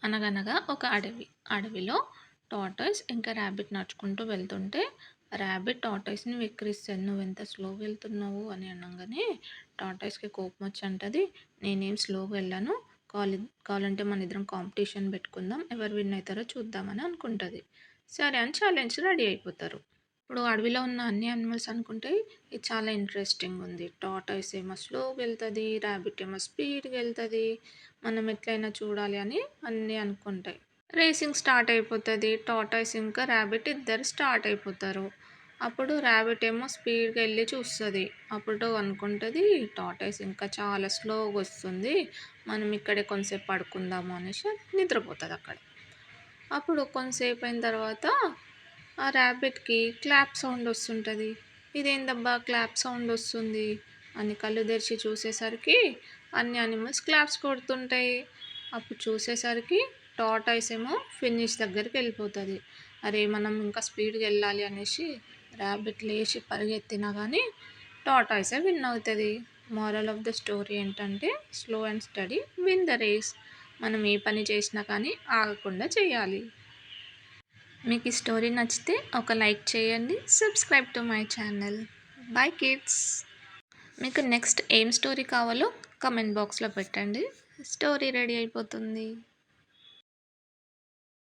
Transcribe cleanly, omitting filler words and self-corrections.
అనగనగా ఒక అడవి. అడవిలో టార్టాయిస్ ఇంకా ర్యాబిట్ నడుచుకుంటూ వెళ్తుంటే, ర్యాబిట్ టార్టాయిస్‌ని వెక్కిరిస్తది. "నువ్వెంత స్లోగా వెళ్తున్నావు" అని అనంగానే, టార్టాయిస్‌కి కోపమొచ్చి అంటది, "నేనేం స్లోగా వెళ్ళను. కాలి కావాలంటే మనిద్దరం కాంపిటీషన్ పెట్టుకుందాం. ఎవరు విన్ అయితారో చూద్దామని" అనుకుంటది. సరే అని ఛాలెంజ్‌కి రెడీ అయిపోతారు. ఇప్పుడు అడవిలో ఉన్న అన్ని యానిమల్స్ అనుకుంటాయి, ఇది చాలా ఇంట్రెస్టింగుంది. టార్టాయిస్ ఏమో స్లోగెళ్తది, ర్యాబిట్ ఏమో స్పీడ్‌గెళ్తది. మనం ఎట్లైనా చూడాలి అని అన్నీ అనుకుంటాయి. రేసింగ్ స్టార్ట్ అయిపోతది. టార్టాయిస్ ఇంకా ర్యాబిట్ ఇద్దరు స్టార్ట్ అయిపోతారు. అప్పుడు ర్యాబిట్ ఏమో స్పీడ్‌గా ఎళ్లి చూస్తది. అప్పుడు అనుకుంటది, టార్టాయిస్ ఇంకా చాలా స్లోగొస్తుంది. మనం ఇక్కడే కొంసేపు పడుకుందాము అనేసి నిద్రపోతదక్కడ. అప్పుడు కొంసేపయిన తర్వాత ఆ ర్యాబిట్‌కి క్లాప్ సౌండ్ వస్తుంటది. ఇదేందబ్బా క్లాప్ సౌండ్ వస్తుంది అని కళ్ళు తెరిచి చూసేసరికి అన్ని యానిమల్స్ క్లాప్స్ కొడుతుంటాయి. అప్పుడు చూసేసరికి టార్టాయిస్ ఏమో ఫినిష్ దగ్గరికెళ్ళిపోతది. అరే! మనం ఇంకా స్పీడ్‌గా ఎళ్ళాలి అనేసి ర్యాబిట్ లేచి పరిగెత్తినా గానీ టార్టాయిసే విన్ అవుతది. మోరల్ ఆఫ్ ద స్టోరీ ఏంటంటే slow and steady win the race. మనం ఏ పని చేసినా కానీ ఆగకుండా చేయాలి. మీకు ఈ స్టోరీ నచ్చితే ఒక లైక్ చేయండి. Subscribe to my channel. By kids. మీకు నెక్స్ట్ ఏం స్టోరీ కావాలో కమెంట్ బాక్స్‌లో పెట్టండి. స్టోరీ రెడీ అయిపోతుంది.